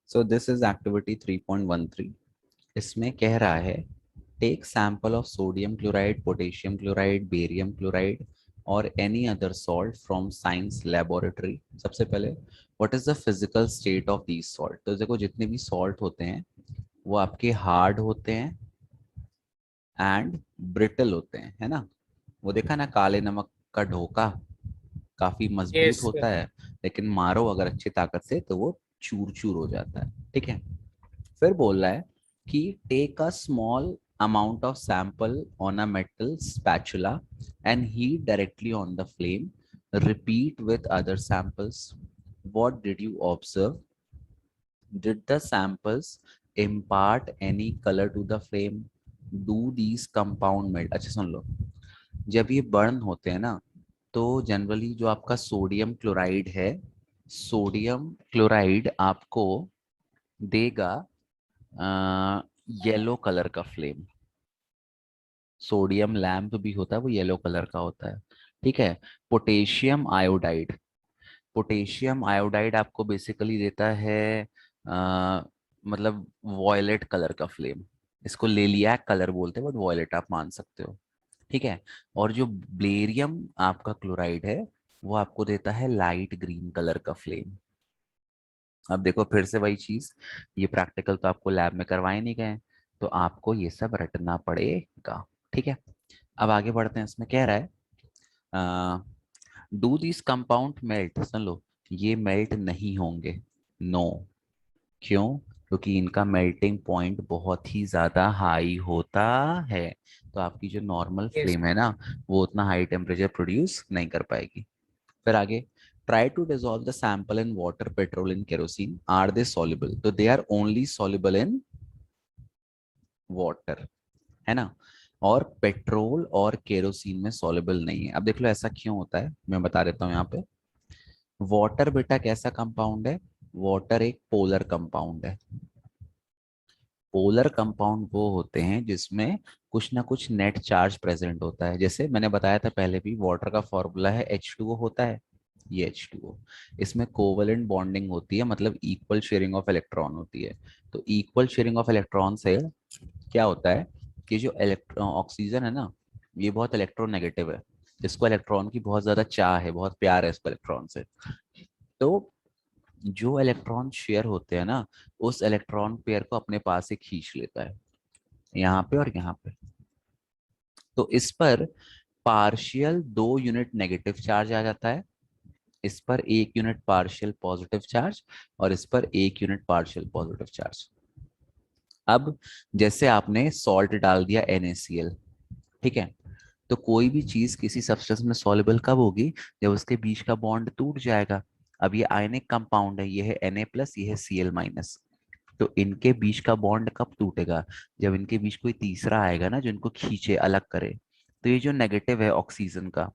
So this is activity 3.13। इसमें कह रहा है take sample of sodium chloride, potassium chloride, barium chloride और any other salt from science laboratory. सबसे पहले what is the physical state of these salt. तो देखो जितने भी सॉल्ट होते हैं वो आपके हार्ड होते हैं एंड ब्रिटल होते हैं, है ना। वो देखा ना काले नमक का ढोका काफी मजबूत यस। होता है, लेकिन मारो अगर अच्छी ताकत से तो वो चूर चूर हो जाता है। ठीक है। फिर बोल रहा है कि take a small amount of sample on a metal spatula and heat directly on the flame, repeat with other samples. What did you observe? Did the samples impart any color to the flame? Do these compound melt? अच्छा सुन लो, जब ये burn होते हैं ना तो generally जो आपका sodium chloride है, सोडियम क्लोराइड आपको देगा येलो कलर का फ्लेम। सोडियम लैम्प भी होता है वो येलो कलर का होता है। ठीक है। पोटेशियम आयोडाइड, पोटेशियम आयोडाइड आपको बेसिकली देता है मतलब वॉयलेट कलर का फ्लेम। इसको लेलियाक कलर बोलते हैं बट वॉयलेट आप मान सकते हो। ठीक है। और जो ब्लेरियम आपका क्लोराइड है वो आपको देता है लाइट ग्रीन कलर का फ्लेम। अब देखो फिर से वही चीज, ये प्रैक्टिकल तो आपको लैब में करवाए नहीं गए, तो आपको ये सब रटना पड़ेगा। ठीक है। अब आगे बढ़ते हैं। इसमें कह रहा है डू दिस कंपाउंड मेल्ट। सुन लो, ये मेल्ट नहीं होंगे। नो। क्यों? क्योंकि इनका मेल्टिंग पॉइंट बहुत ही ज्यादा हाई होता है। तो आपकी जो नॉर्मल यस। फ्लेम है ना वो उतना हाई टेम्परेचर प्रोड्यूस नहीं कर पाएगी। फिर आगे, try to dissolve the sample in water, petrol in kerosene, are they soluble? तो they are only soluble in water, है ना। और पेट्रोल और केरोसिन में सॉल्युबल नहीं है। अब देख लो ऐसा क्यों होता है, मैं बता देता हूँ यहाँ पे। वाटर बेटा कैसा कंपाउंड है? वाटर एक पोलर कंपाउंड है। पोलर कंपाउंड वो होते हैं जिसमें कुछ ना कुछ नेट चार्ज प्रेजेंट होता है। जैसे मैंने बताया था पहले भी, वाटर का फॉर्मूला है H2O होता है, ये H2O। इसमें कोवलेंट बॉन्डिंग होती है, मतलब इक्वल शेयरिंग ऑफ इलेक्ट्रॉन होती है। तो इक्वल शेयरिंग ऑफ इलेक्ट्रॉन से क्या होता है कि जो इलेक्ट्रॉन ऑक्सीजन है ना ये बहुत इलेक्ट्रोनेगेटिव है। इसको इलेक्ट्रॉन की बहुत ज्यादा चाह है, बहुत प्यार है इसको इलेक्ट्रॉन से। तो जो इलेक्ट्रॉन शेयर होते हैं ना उस इलेक्ट्रॉन पेयर को अपने पास से खींच लेता है, यहाँ पे और यहाँ पे। तो इस पर पार्शियल 2 यूनिट नेगेटिव चार्ज आ जाता है, इस पर 1 यूनिट पार्शियल पॉजिटिव चार्ज, और इस पर 1 यूनिट पार्शियल पॉजिटिव चार्ज। अब जैसे आपने सॉल्ट डाल दिया NaCl, ठीक है। तो कोई भी चीज किसी सब्सटेंस में सॉल्युबल कब होगी? जब उसके बीच का बॉन्ड टूट जाएगा। अब ये आयनिक कंपाउंड है, ये है Na+, ये है Cl-। तो इनके बीच का बॉन्ड कब टूटेगा? जब इनके बीच कोई तीसरा आएगा ना जो इनको खींचे, अलग करे। तो ये जो नेगेटिव है ऑक्सीजन का,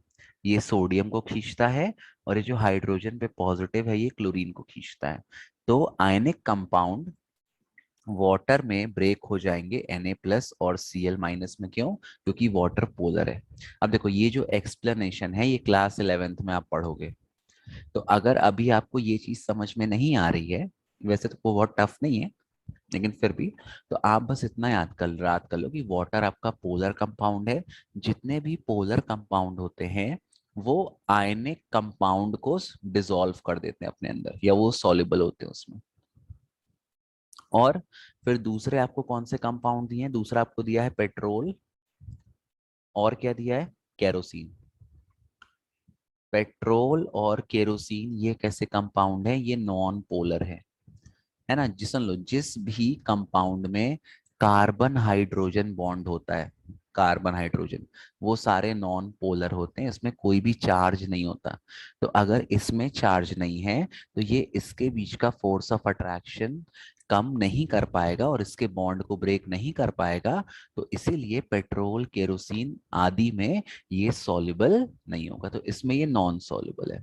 ये सोडियम को खींचता है, और ये जो हाइड्रोजन पे पॉजिटिव है ये क्लोरीन को खींचता है। तो आयनिक कंपाउंड वाटर में ब्रेक हो जाएंगे Na+ और Cl- में। क्यों? क्योंकि वाटर पोलर है। अब देखो ये जो एक्सप्लेनेशन है ये क्लास 11th में आप पढ़ोगे। तो अगर अभी आपको ये चीज समझ में नहीं आ रही है, वैसे तो वो बहुत टफ नहीं है लेकिन फिर भी, तो आप बस इतना याद कर लो कि वाटर आपका पोलर कंपाउंड है। जितने भी पोलर कंपाउंड होते हैं वो आयनिक कंपाउंड को डिसॉल्व कर देते हैं अपने अंदर, या वो सॉल्युबल होते हैं उसमें। और फिर दूसरे आपको कौन से कंपाउंड दिए हैं? दूसरा आपको दिया है पेट्रोल, और क्या दिया है? केरोसिन। पेट्रोल और केरोसिन ये कैसे कंपाउंड है? ये नॉन पोलर है ना। जिसन लो, जिस भी कंपाउंड में कार्बन हाइड्रोजन बॉन्ड होता है, कार्बन हाइड्रोजन, वो सारे नॉन पोलर होते हैं, इसमें कोई भी चार्ज नहीं होता। तो अगर इसमें चार्ज नहीं है तो ये इसके बीच का फोर्स ऑफ अट्रैक्शन कम नहीं कर पाएगा और इसके बॉन्ड को ब्रेक नहीं कर पाएगा। तो इसीलिए पेट्रोल, केरोसिन आदि में ये सॉल्युबल नहीं होगा, तो इसमें ये नॉन सॉल्युबल है।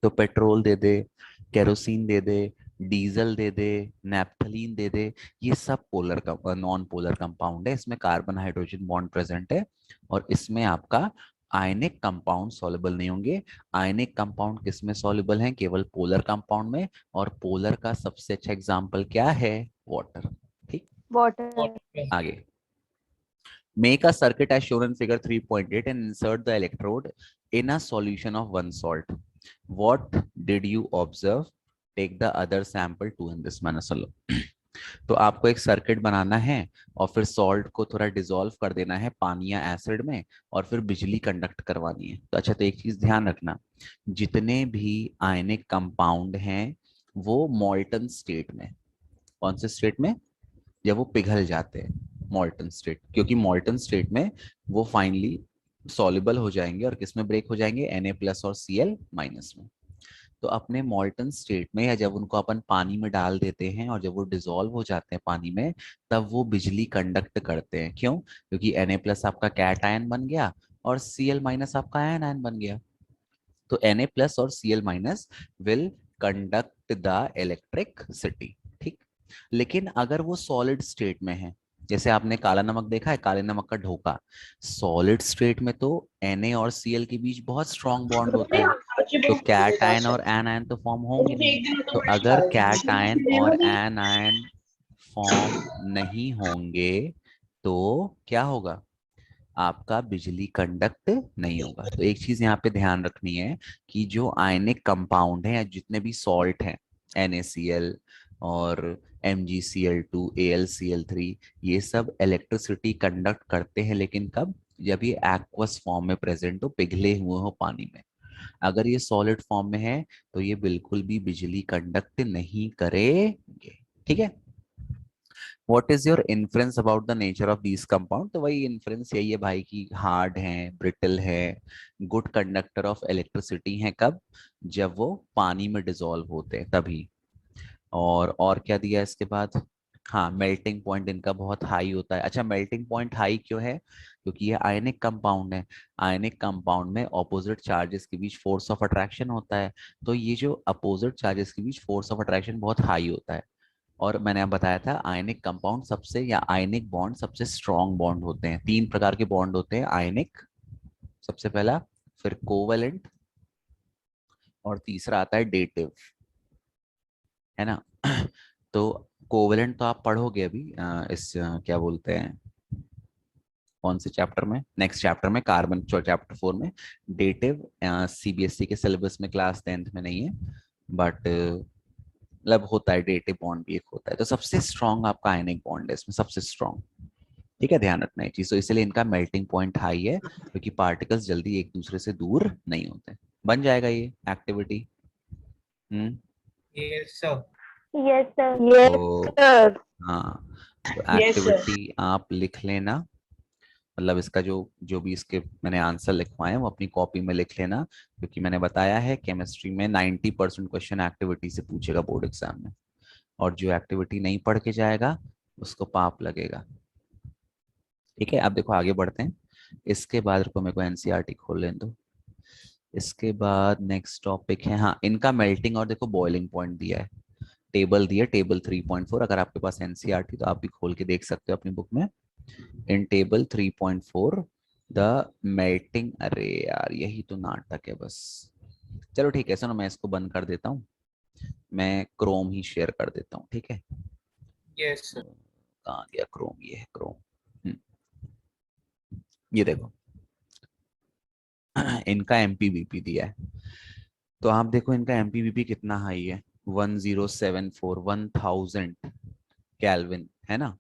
तो पेट्रोल दे दे, केरोसिन दे दे, डीजल दे दे, नैप्थलीन दे दे, ये सब पोलर का नॉन पोलर कंपाउंड है। इसमें कार्बन हाइड्रोजन बॉन्ड प्रेजेंट है और इसमें आपका आयनिक कंपाउंड सॉल्युबल नहीं होंगे। आयनिक कंपाउंड किस में सॉल्युबल हैं? केवल पोलर कंपाउंड में, और पोलर का सबसे अच्छा एग्जांपल क्या है? वाटर। ठीक, वाटर। आगे। Make a circuit as shown in figure 3.8 and insert the electrode in a solution of one salt. What did you observe? Take the other sample too in this manner. चलो, तो आपको एक circuit बनाना है और फिर salt को थोड़ा dissolve कर देना है पानी या एसिड में, और फिर बिजली कंडक्ट करवानी है। तो अच्छा, तो एक चीज ध्यान रखना, जितने भी आयनिक कंपाउंड हैं वो मॉल्टन स्टेट में, कौन से स्टेट में? जब वो पिघल जाते हैं, मॉल्टन स्टेट, क्योंकि मॉल्टन स्टेट में वो फाइनली सॉल्युबल हो जाएंगे और किस में ब्रेक हो जाएंगे? Na+ और Cl- में। तो अपने मॉल्टन स्टेट में, या जब उनको अपन पानी में डाल देते हैं और जब वो डिसॉल्व हो जाते हैं पानी में, तब वो बिजली कंडक्ट करते हैं। क्यों? क्योंकि Na+ आपका कैट आयन बन गया और Cl- आपका आयन आयन बन गया। तो Na+ और Cl- will conduct the electricity. ठीक, लेकिन अगर वो सॉलिड स्टेट में है, जैसे आपने काला नमक देखा है, काले नमक का ढोका, सॉलिड स्टेट में तो Na और Cl के बीच बहुत स्ट्रांग बॉन्ड होता है, तो कैट आयन और एन आयन तो फॉर्म होंगे नहीं। तो अगर कैट आयन और एन आयन फॉर्म नहीं होंगे तो क्या होगा? आपका बिजली कंडक्ट नहीं होगा। तो एक चीज यहाँ पे ध्यान रखनी है कि जो आयनिक कंपाउंड है या जितने भी सॉल्ट हैं, NaCl और MgCl2, AlCl3, ये सब इलेक्ट्रिसिटी कंडक्ट करते हैं, लेकिन कब? जब ये एक्वस फॉर्म में प्रेजेंट हो, पिघले हुए हो पानी में। अगर ये सॉलिड फॉर्म में है तो ये बिल्कुल भी बिजली कंडक्ट नहीं करेंगे। ठीक है। What is your inference about the nature of these compound? तो वही इन्फ्रेंस यही है भाई कि हार्ड है, ब्रिटल है, गुड कंडक्टर ऑफ इलेक्ट्रिसिटी है। कब? जब वो पानी में डिसॉल्व होते हैं तभी। और क्या दिया इसके बाद? हाँ, मेल्टिंग पॉइंट इनका बहुत हाई होता है। अच्छा, मेल्टिंग पॉइंट हाई क्यों है? क्योंकि ये आयनिक कंपाउंड है। आयनिक कंपाउंड में ऑपोजिट चार्जेस के बीच फोर्स ऑफ अट्रैक्शन होता है, तो ये जो अपोजिट चार्जेस के बीच फोर्स ऑफ अट्रैक्शन बहुत हाई होता है। और मैंने अब बताया था, आयनिक कंपाउंड सबसे, या आयनिक बॉन्ड सबसे स्ट्रॉन्ग बॉन्ड होते हैं। 3 प्रकार के बॉन्ड होते हैं आयनिक, सबसे पहला, फिर कोवेलेंट, और तीसरा आता है डेटिव, है ना? तो कोवेलेंट तो आप पढ़ोगे अभी क्या बोलते हैं, कौन से चैप्टर में? नेक्स्ट चैप्टर में, कार्बन चैप्टर 4 में। डेटिव CBSE के सिलेबस में क्लास 10th में नहीं है, बट मतलब होता है, डेटिव बॉन्ड भी एक होता है। तो सबसे स्ट्रॉन्ग आपका आयनिक बॉन्ड है इसमें, सबसे स्ट्रॉन्ग। ठीक है, ध्यान रखना है चीज। तो इसलिए इनका मेल्टिंग पॉइंट हाई है, क्योंकि पार्टिकल्स जल्दी एक दूसरे से दूर नहीं होते। बन जाएगा ये activity. Hmm. Yes sir. Yes sir. Yes तो सर। हाँ, तो यस सर। एक्टिविटी आप लिख लेना, मतलब इसका जो जो भी इसके मैंने आंसर लिखवाए हैं वो अपनी कॉपी में लिख लेना, क्योंकि मैंने बताया है केमिस्ट्री में 90% क्वेश्चन एक्टिविटी से पूछेगा बोर्ड एग्जाम में, और जो एक्टिविटी नहीं पढ़ के जाएगा उसको पाप लगेगा। ठीक है, अब देखो आगे बढ़ते हैं। इसके बाद रुको, मेरे को एनसीईआरटी खोल लेने दो। इसके बाद नेक्स्ट टॉपिक है, हाँ, इनका मेल्टिंग और देखो बॉइलिंग पॉइंट दिया है, टेबल दिया, टेबल 3.4। अगर आपके पास एनसीईआरटी तो आप भी खोल के देख सकते हो अपनी बुक में। इन टेबल 3.4 द मेल्टिंग, अरे यार यही तो नाटक है बस। चलो ठीक है, सुनो मैं इसको बंद कर देता हूँ, मैं क्रोम ही शेयर कर देता हूँ, ठीक है? Yes sir. कहाँ गया क्रोम? ये है क्रोम। ये देखो, इनका MPVP दिया है, तो आप देखो इनका MPVP कितना हाई है, 1074, 1000 केल्विन, है ना?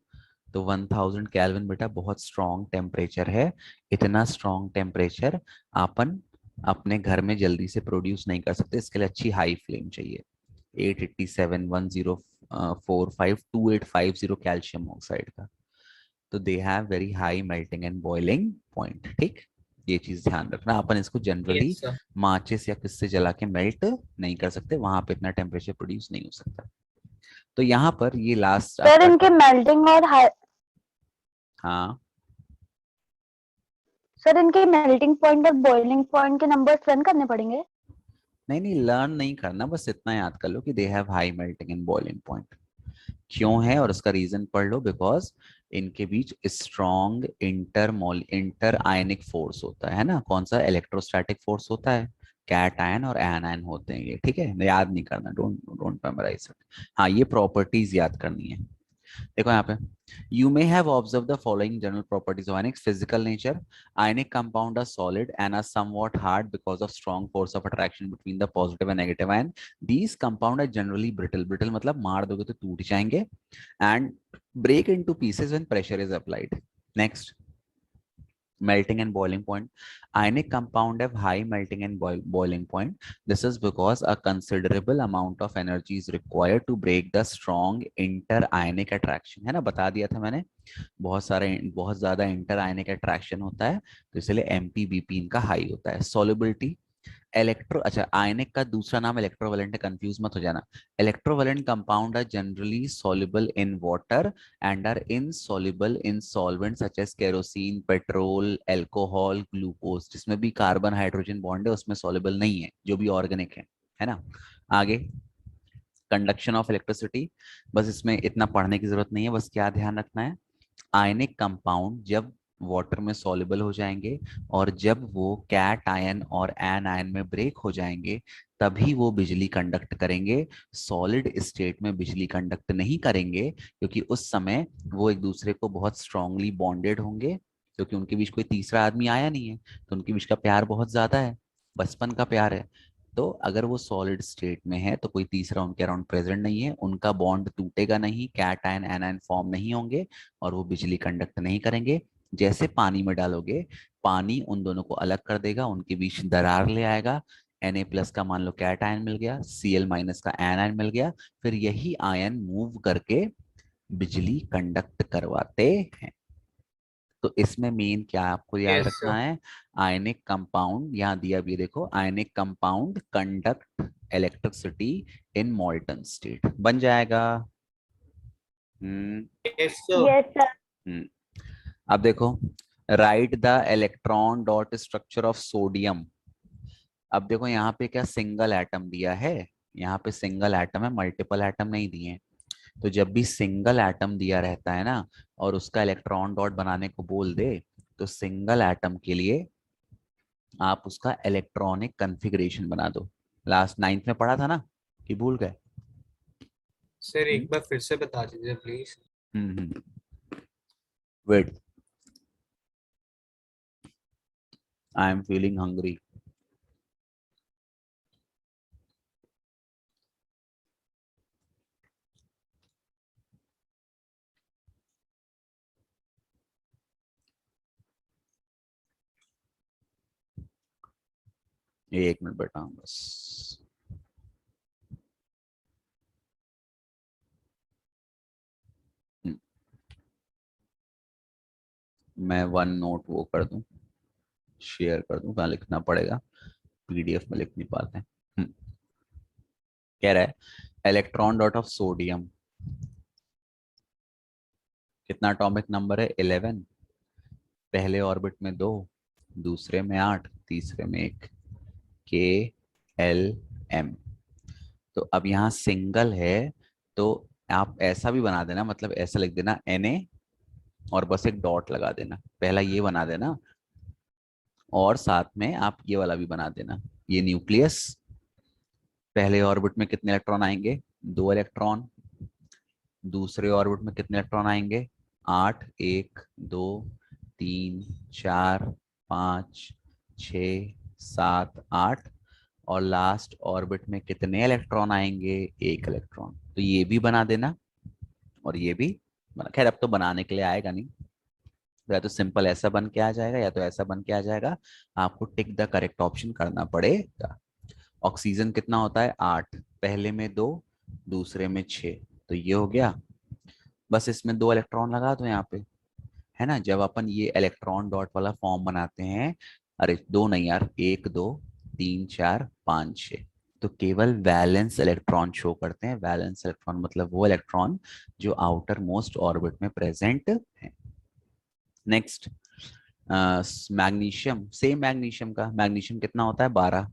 तो 1000 केल्विन बेटा बहुत स्ट्रॉन्ग टेम्परेचर है। इतना स्ट्रॉन्ग टेम्परेचर अपन अपने घर में जल्दी से प्रोड्यूस नहीं कर सकते, इसके लिए अच्छी हाई फ्लेम चाहिए। 887, 1045, 2850 कैल्शियम ऑक्साइड का। तो they have very high melting and boiling point. ठीक, ये चीज ध्यान रखना। अपन इसको जनरली यस सर। माचिस या किससे जला के मेल्ट नहीं कर सकते, वहां पे इतना टेम्परेचर प्रोड्यूस नहीं हो सकता। तो यहाँ पर ये लास्ट सर आपका इनके मेल्टिंग और हाँ, सर इनके मेल्टिंग पॉइंट और बॉइलिंग पॉइंट के नंबर्स रन करने पड़ेंगे? नहीं नहीं, लर्न नहीं करना, बस इतना याद कर लो कि they have high melting and boiling point. क्यों है और उसका रीजन पढ़ लो, बिकॉज इनके बीच स्ट्रॉन्ग इंटर आयनिक फोर्स होता है ना। कौन सा? इलेक्ट्रोस्टैटिक फोर्स होता है। कैट आयन और एन आयन होते हैं ये, ठीक है, याद नहीं करना, डोंट डोंट मेमोराइज इट। हाँ, ये प्रॉपर्टीज याद करनी है। देखो यहाँ पे, you may have observed the following general properties of ionics: physical nature, ionic compound are solid and are somewhat hard because of strong force of attraction between the positive and negative ion. These compound are generally brittle. Brittle मतलब मार दोगे तो टूट जाएंगे, and break into pieces when pressure is applied. Next, melting and boiling point. Ionic compound have high melting and boiling point. This is because a considerable amount of energy is required to break the strong inter-ionic attraction. है ना, बता दिया था मैंने, बहुत ज्यादा inter आयनिक attraction होता है, तो इसलिए एमपीबीपी इनका हाई होता है। सॉल्युबिलिटी, अच्छा, आयनिक का दूसरा नाम इलेक्ट्रोवेलेंट है, कंफ्यूज मत हो जाना। Electrovalent compound are generally soluble in water and are insoluble in solvent such as kerosene, petrol, alcohol, glucose. जिसमें भी कार्बन हाइड्रोजन बॉन्ड है उसमें सॉल्युबल नहीं है, जो भी ऑर्गेनिक है ना। आगे, कंडक्शन ऑफ इलेक्ट्रिसिटी, बस इसमें इतना पढ़ने की जरूरत नहीं है, बस क्या ध्यान रखना है, आयनिक कंपाउंड जब वाटर में सॉल्युबल हो जाएंगे और जब वो कैट आयन और एन आयन में ब्रेक हो जाएंगे तभी वो बिजली कंडक्ट करेंगे। सॉलिड स्टेट में बिजली कंडक्ट नहीं करेंगे, क्योंकि उस समय वो एक दूसरे को बहुत स्ट्रांगली बॉन्डेड होंगे, क्योंकि उनके बीच कोई तीसरा आदमी आया नहीं है, तो उनके बीच का प्यार बहुत ज्यादा है, बचपन का प्यार है। तो अगर वो सॉलिड स्टेट में है तो कोई तीसरा उनके अराउंड प्रेजेंट नहीं है, उनका बॉन्ड टूटेगा नहीं, कैट आयन एनायन फॉर्म नहीं होंगे और वो बिजली कंडक्ट नहीं करेंगे। जैसे पानी में डालोगे, पानी उन दोनों को अलग कर देगा, उनके बीच दरार ले आएगा, Na+ का मान लो कैट आयन मिल गया, Cl- का एन आयन मिल गया, फिर यही आयन मूव करके बिजली कंडक्ट करवाते हैं। तो इसमें मेन क्या आपको याद Yes, रखना sir. है, आयनिक कंपाउंड, यहाँ दिया भी देखो, ionic compound conduct electricity in मॉल्टन state बन जाएगा। हम्म Yes, sir. Yes, sir. हम्म अब देखो, right the electron dot structure of sodium. अब देखो यहाँ पे क्या सिंगल एटम दिया है, यहाँ पे सिंगल एटम है, मल्टीपल एटम नहीं दिए हैं। तो जब भी सिंगल एटम दिया रहता है ना और उसका इलेक्ट्रॉन डॉट बनाने को बोल दे, तो सिंगल एटम के लिए आप उसका इलेक्ट्रॉनिक कॉन्फ़िगरेशन बना दो। लास्ट 9th में पढ़ा था ना, कि भूल गए? सर एक बार फिर से बता दीजिए please. Wait, I am feeling hungry. ये 1 मिनट बैठा हूँ बस। हम्म, मैं वन नोट वो कर दूं, शेयर कर दूं, कहाँ लिखना पड़ेगा, पीडीएफ में लिख नहीं पाते हैं। कह रहा है इलेक्ट्रॉन डॉट ऑफ सोडियम, कितना एटॉमिक नंबर है? 11। पहले ऑर्बिट में 2, दूसरे में 8, तीसरे में 1, K L M। तो अब यहाँ सिंगल है, तो आप ऐसा भी बना देना, मतलब ऐसा लिख देना Na और बस एक डॉट लगा देना, पहला ये बना देना और साथ में आप ये वाला भी बना देना, ये न्यूक्लियस। पहले ऑर्बिट में कितने इलेक्ट्रॉन आएंगे? 2 इलेक्ट्रॉन। दूसरे ऑर्बिट में कितने इलेक्ट्रॉन आएंगे? 8, 1 2 3 4 5 6 7 8। और लास्ट ऑर्बिट में कितने इलेक्ट्रॉन आएंगे? 1 इलेक्ट्रॉन। तो ये भी बना देना और ये भी खैर अब तो बनाने के लिए आएगा नहीं, या तो सिंपल ऐसा बन के आ जाएगा या तो ऐसा बन के आ जाएगा, आपको टिक द करेक्ट ऑप्शन करना पड़ेगा। ऑक्सीजन कितना होता है? 8, पहले में 2, दूसरे में 6, तो ये हो गया। बस इसमें 2 इलेक्ट्रॉन लगा दो यहाँ पे, है ना। जब अपन ये इलेक्ट्रॉन डॉट वाला फॉर्म बनाते हैं, अरे 2 नहीं यार, 1 2 3 4 5 6, तो केवल वैलेंस इलेक्ट्रॉन शो करते हैं। वैलेंस इलेक्ट्रॉन मतलब वो इलेक्ट्रॉन जो आउटर मोस्ट ऑर्बिट में प्रेजेंट है। नेक्स्ट, मैग्नीशियम, सेम मैग्नीशियम का, मैग्नीशियम कितना होता है? 12।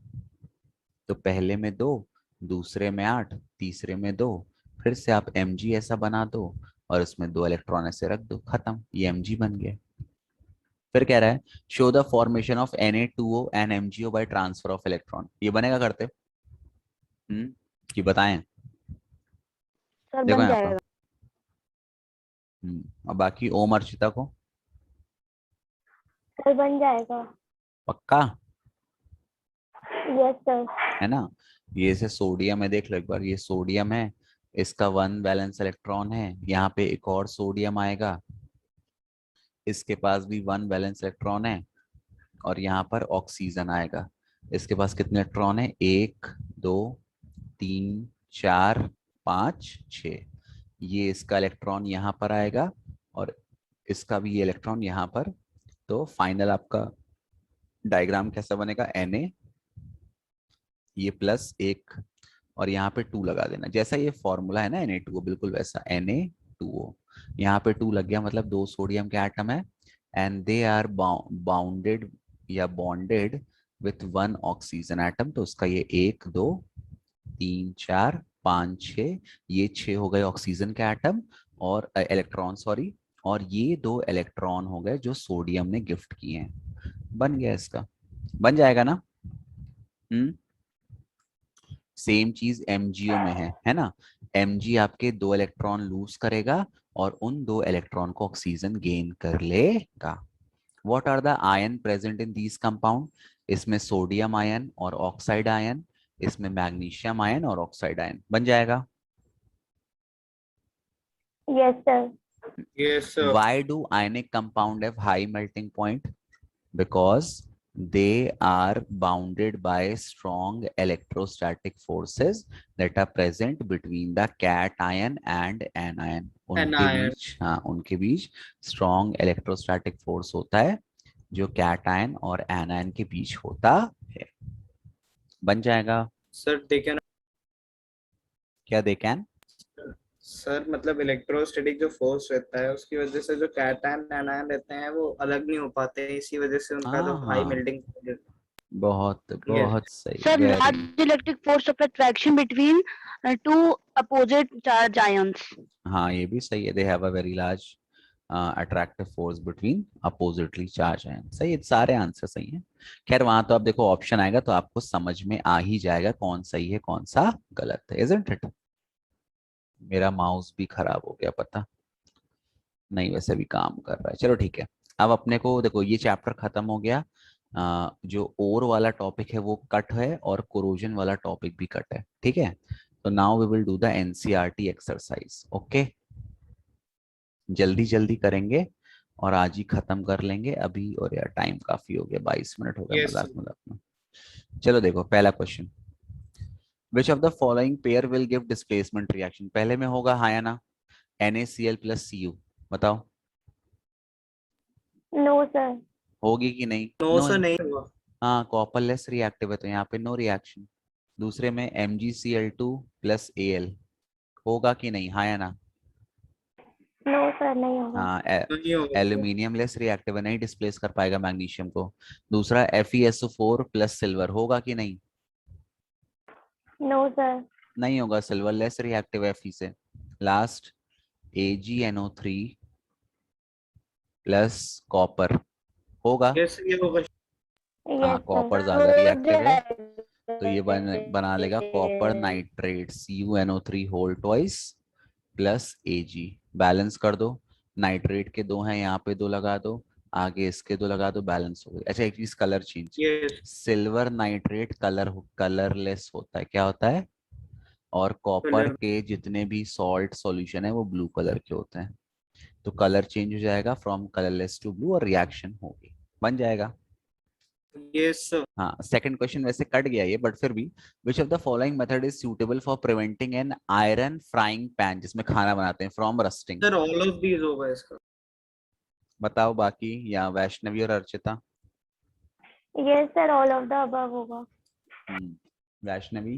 तो पहले में 2, दूसरे में 8, तीसरे में 2, फिर से आप Mg ऐसा बना दो और इसमें 2 इलेक्ट्रॉन ऐसे रख दो, खत्म, ये Mg बन गया। फिर कह रहा है show the formation of Na2O and MgO by transfer of electron. ये बनेगा करते कि बताएं? सर देखो बन यहाँ पर। जाएगा। और बाकी ओम अर्चिता को सर बन जाएगा। पक्का यस सर। है ना? ये से सोडियम है, देख लो एक बार, ये सोडियम है, इसका 1 वैलेंस इलेक्ट्रॉन है, यहाँ पे एक और सोडियम आएगा, इसके पास भी 1 वैलेंस इलेक्ट्रॉन है, और यहाँ पर ऑक्सीजन आएगा, इसके पास कितने इलेक्ट्रॉन है? 1 2 3 4 5 6। ये इसका इलेक्ट्रॉन यहाँ पर आएगा और इसका भी ये इलेक्ट्रॉन यहाँ पर। तो फाइनल आपका डायग्राम कैसा बनेगा? Na, ये प्लस 1 और यहाँ पे 2 लगा देना, जैसा ये फॉर्मूला है ना Na2O, बिल्कुल वैसा Na2O। यहाँ पे 2 लग गया, मतलब 2 सोडियम के एटम है एंड दे आर बाउंडेड या बॉन्डेड विथ 1 ऑक्सीजन एटम। तो उसका ये 1 2 3 4 5 6, ये 6 हो गए ऑक्सीजन के एटम और इलेक्ट्रॉन, सॉरी, और ये 2 इलेक्ट्रॉन हो गए जो सोडियम ने गिफ्ट किए हैं। बन गया इसका, बन जाएगा ना? सेम चीज MgO में है ना? Mg आपके 2 इलेक्ट्रॉन लूज करेगा और उन 2 इलेक्ट्रॉन को ऑक्सीजन गेन कर लेगा। What are the ion present in these compound? इसमें सोडियम आयन और ऑक्साइड आयन, इसमें मैग्नीशियम आयन और ऑक्साइड आयन। बन जाएगा? Yes sir. Yes sir. Why do ionic compound have high melting point? Because they are bounded by strong electrostatic forces that are present between the cation and anion। उनके anion। बीच, हाँ, उनके बीच strong electrostatic force होता है जो cation और anion के बीच होता है। बन जाएगा? सर देखें ना, क्या they can? सर मतलब इलेक्ट्रोस्टैटिक जो फोर्स रहता है उसकी वजह से जो कैटायन एनायन रहते हैं वो अलग नहीं हो पाते हैं, इसी वजह से उनका जो हाँ हाई हाँ, मेल्टिंग बहुत यस। बहुत सही, Sir, very. large electric force of attraction between two opposite charge ions. हाँ ये भी सही है, they have a very large attractive force between oppositely charge ion. सही है, सारे आंसर सही हैं। खैर वहां तो आप देखो ऑप्शन आएगा तो आपको समझ में आ ही जाएगा कौन सही है कौन सा गलत है, इजंट इट? मेरा माउस भी खराब हो गया पता नहीं, वैसे भी काम कर रहा है, चलो ठीक है। अब अपने को देखो ये चैप्टर खत्म हो गया। जो ओर वाला टॉपिक है वो कट है और कोरोजन वाला टॉपिक भी कट है, ठीक है? तो now we will do the NCERT exercise. Okay, जल्दी जल्दी करेंगे और आज ही खत्म कर लेंगे अभी। और यार टाइम काफी हो गया, 22 मिनट हो गया, यस मजाक मजाक में। चलो देखो पहला question, which of the following pair will give displacement reaction? पहले में होगा हाँ या ना? NaCl प्लस Cu, बताओ No sir. होगी कि नहीं? नो नो सर है। नहीं हुआ। हाँ, कॉपर लेस रिएक्टिव है तो यहाँ पे नो रिएक्शन। दूसरे में MgCl2 प्लस Al, होगा कि नहीं? हाँ या ना? No sir नहीं होगा। हाँ, नहीं होगा सर। एल्यूमिनियम लेस रिएक्टिव है, नहीं डिस्प्लेस कर पाएगा मैग्नीशियम को। दूसरा FeSO4 प्लस सिल्वर, होगा कि नहीं? No sir. नहीं होगा, सिल्वर लेस रिएक्टिव है Fe से। लास्ट AgNO3 प्लस कॉपर, होगा? यस ये होगा। हाँ, Yes sir. कॉपर ज्यादा रिएक्टिव है तो ये बना लेगा copper nitrate CuNO3 whole twice plus Ag। Balance कर दो, नाइट्रेट के 2 हैं, यहाँ पे 2 लगा दो, आगे इसके 2 लगा दो, बैलेंस हो गई। अच्छा एक चीज, colour change. Yes. Silver nitrate colourless होता है, क्या होता है? और कॉपर कलर। के जितने भी सॉल्ट सॉल्यूशन है वो ब्लू कलर के होते हैं। तो कलर चेंज हो जाएगा फ्रॉम कलरलेस टू ब्लू और रिएक्शन होगी, बन जाएगा। Yes sir. हाँ, सेकंड क्वेश्चन वैसे कट गया ये, बट फिर भी, which of the following method is suitable for preventing an iron frying pan, जिसमें खाना बनाते हैं, from rusting? Sir all of these होगा इसका। बताओ बाकी, या वैष्णवी और Archita? Yes sir all of the above होगा। वैष्णवी?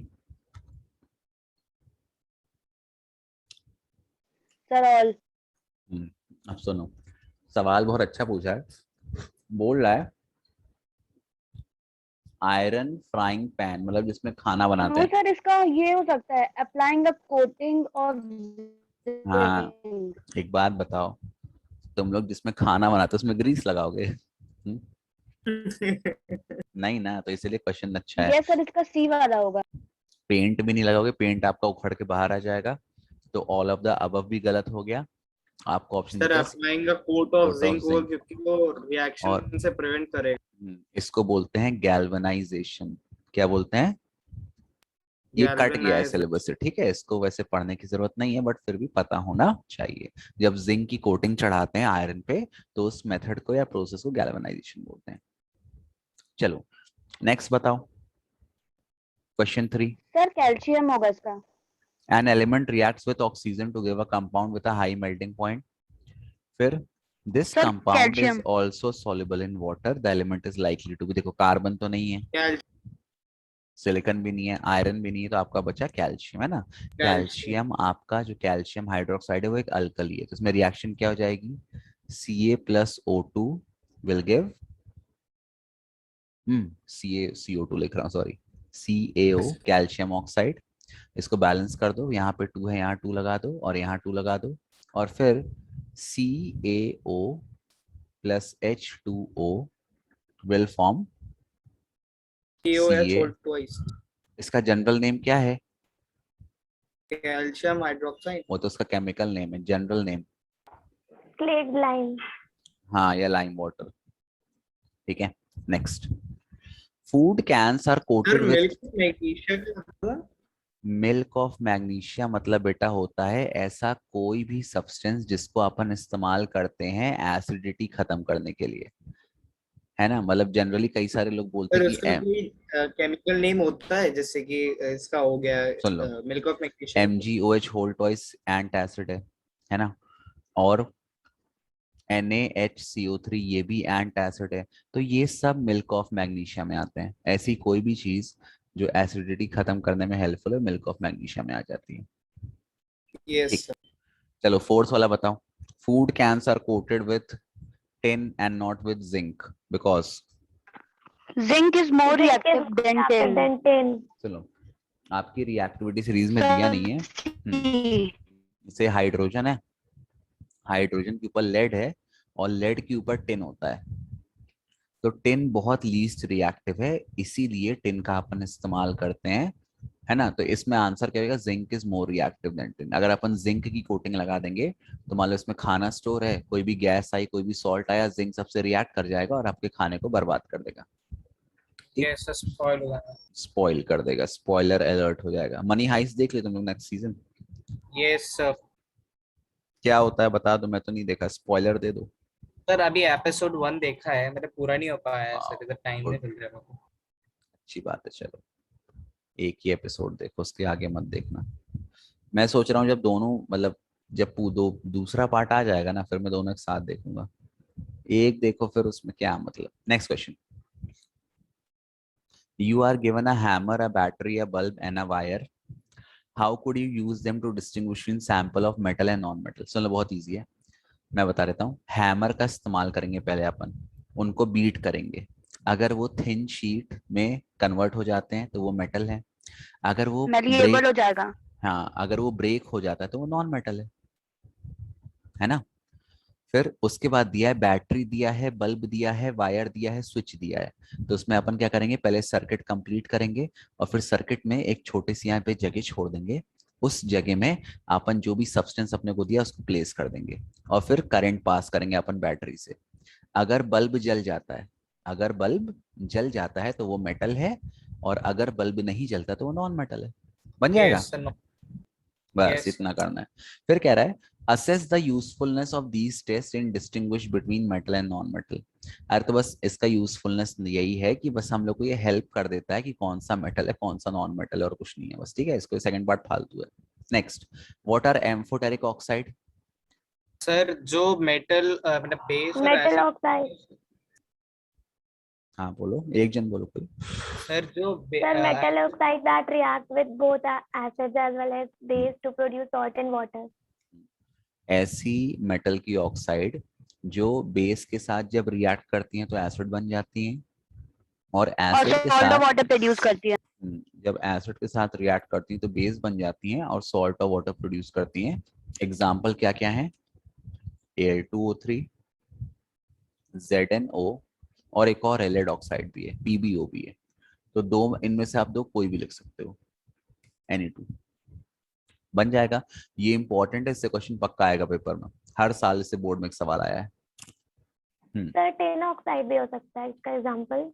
Sir all। अब सुनो, सवाल बहुत अच्छा पूछा है, बोल रहा है आयरन फ्राइंग पैन, मतलब जिसमें खाना बनाते No हैं। sir इसका ये हो सकता है applying a coating of हाँ, zinc. एक बात बताओ, तुम लोग जिसमें खाना बनाते हो उसमें ग्रीस लगाओगे? नहीं ना, तो इसीलिए क्वेश्चन अच्छा है। यस सर, इसका सी वाला होगा। पेंट भी नहीं लगाओगे, पेंट आपका उखड़ के बाहर आ जाएगा। तो ऑल ऑफ द अबव भी गलत हो गया। आपको ऑप्शन सर देता है applying a coat of coat of zinc, वो जिंक। क्योंकि वो और रिएक्शन से प्रिवेंट करेगा। इसको बोलते हैं गैल्वेनाइजेशन। क्या बोलते हैं? ये कट गया है गैल्वेनाइज। सिलेबस से, ठीक है, इसको वैसे पढ़ने की जरूरत नहीं है, बट फिर भी पता होना चाहिए। जब जिंक की कोटिंग चढ़ाते हैं आयरन पे, तो उस मेथड को या प्रोसेस को गैल्वेनाइजेशन बोलते हैं। चलो नेक्स्ट बताओ, क्वेश्चन 3। सर कैल्शियम होगा इसका। An element reacts with oxygen to give a compound with a high melting point. फिर this sir compound is calcium. also soluble in water. The element is likely to be, देखो carbon तो नहीं है, silicon भी नहीं है, iron भी नहीं है, तो आपका बचा कैल्शियम, है ना। कैल्शियम। कैल्शियम, आपका जो कैल्शियम हाइड्रोक्साइड है वो एक अल्कली है, तो इसमें रिएक्शन क्या हो जाएगी? Ca+O2 विल गिव CaCO2 लिख रहा हूँ, सॉरी, CaO, कैल्शियम ऑक्साइड। इसको बैलेंस कर दो, यहाँ पे 2 है, यहाँ 2 लगा दो और यहाँ 2 लगा दो, और फिर CaO+H2O will form KOH Ca। Whole twice. इसका जनरल नेम क्या है? Calcium hydroxide. वो तो उसका केमिकल नेम है, जनरल नेम। Called lime. हाँ, या लाइम वाटर, ठीक है। Next, food cans are sir coated with milk magnesia का मतलब? मिल्क ऑफ मैग्नीशिया, मतलब बेटा होता है ऐसा कोई भी सब्सटेंस जिसको अपन इस्तेमाल करते हैं एसिडिटी खत्म करने के लिए, है ना। मतलब जनरली कई सारे लोग बोलते सर हैं उसका कोई केमिकल नेम होता है, जैसे कि इसका हो सुन लो, गया milk of magnesia. MgOH whole twice antacid है ना, और NaHCO3 ये भी एंट एसिड है। तो ये सब मिल्क ऑफ मैग्नीशिया में आते हैं, ऐसी कोई भी चीज जो एसिडिटी खत्म करने में हेल्पफुल है मिल्क ऑफ मैग्नीशिया में आ जाती है। यस ठीक, सर। चलो फोर्थ वाला बताओ। Food cans are coated with tin and not with zinc because, zinc is more Zinc is reactive more than reactive tin. than tin. चलो, आपकी रिएक्टिविटी सीरीज में दिया सर नहीं है। सी। इसे हाइड्रोजन है, हाइड्रोजन के ऊपर लेड है, और लेड के ऊपर टिन होता है। तो टिन बहुत लीस्ट रिएक्टिव है, इसीलिए टिन का अपन इस्तेमाल करते हैं, है ना। तो इसमें आंसर क्या होगा? Zinc is more reactive than tin. अगर अपन जिंक की कोटिंग लगा देंगे, तो मान लो इसमें खाना स्टोर है, कोई भी गैस आई, कोई भी सॉल्ट आया, जिंक सबसे रिएक्ट कर जाएगा और आपके खाने को बर्बाद कर देगा। यस सर, स्पॉइल हो जाएगा। स्पॉइल कर देगा, स्पॉइलर अलर्ट हो जाएगा। मनी हाइस्ट देख ले तुम लोग नेक्स्ट सीजन, यस सर। क्या होता है बता दो, मैं तो नहीं देखा, स्पॉइलर दे दो। सर अभी एपिसोड 1 देखा है, मेरा पूरा नहीं हो पाया है सर, इधर टाइम गुड, नहीं मिल रहा मेरे को। अच्छी बात है। चलो एक ही एपिसोड देखो, उसके आगे मत देखना। मैं सोच रहा हूँ जब दोनों, मतलब जब दूसरा पार्ट आ जाएगा ना, फिर मैं दोनों एक साथ देखूंगा। एक देखो फिर उसमें क्या मतलब। Next question, you are given a hammer, a battery, a bulb and a wire, how could you use them to distinguish in sample of metal and non metal. चलो बहुत ईजी है, मैं बता देता हूँ। हैमर का इस्तेमाल करेंगे पहले अपन, उनको बीट करेंगे, अगर वो थिन शीट में कन्वर्ट हो जाते हैं तो वो मेटल है, अगर वो मेलिएबल ब्रेक, हो जाएगा। हाँ अगर वो ब्रेक हो जाता है तो वो नॉन मेटल है ना। फिर उसके बाद दिया है बैटरी, दिया है बल्ब, दिया है वायर, दिया है स्विच दिया है। तो उसमें अपन क्या करेंगे, पहले सर्किट कंप्लीट करेंगे, और फिर सर्किट में एक छोटी सी यहाँ पे जगह छोड़ देंगे, उस जगह में अपन जो भी सब्सटेंस अपने को दिया उसको प्लेस कर देंगे, और फिर करंट पास करेंगे अपन बैटरी से। अगर बल्ब जल जाता है, अगर बल्ब जल जाता है तो वो मेटल है, और अगर बल्ब नहीं जलता तो वो नॉन मेटल है। बन जाएगा, यस सर। बस यस। इतना करना है। फिर कह रहा है assess the usefulness of these test in distinguish between metal and non metal. अरे तो बस इसका यूजफुलनेस यही है कि बस हम लोग को ये हेल्प कर देता है कि कौन सा मेटल है कौन सा नॉन मेटल है, और कुछ नहीं है बस, ठीक है। इसको सेकंड पार्ट फालतू है। Next, what are amphoteric oxide. Sir जो मेटल मतलब बेस और Metal एसिड। oxide. हाँ बोलो, एक जन बोलो कोई। सर जो Sir, metal oxide that react with both acids as well as base to produce salt and water. ऐसी मेटल की ऑक्साइड जो बेस के साथ जब रिएक्ट करती हैं तो एसिड बन जाती हैं, और और एसिड के सॉल्ट साथ, वाटर प्रोड्यूस करती है। जब एसिड के साथ रिएक्ट करती हैं तो बेस बन जाती हैं और सॉल्ट और वाटर प्रोड्यूस करती हैं एग्जाम्पल क्या क्या है? Al2O3, ZnO, और एक और लेड ऑक्साइड भी है, PbO भी है। तो दो इनमें से आप दो कोई भी लिख सकते हो, Na2 बन जाएगा। ये इंपॉर्टेंट है, इससे क्वेश्चन पक्का आएगा पेपर में, हर साल इससे बोर्ड में एक सवाल आया है। सर टिन ऑक्साइड भी हो सकता है इसका एग्जांपल।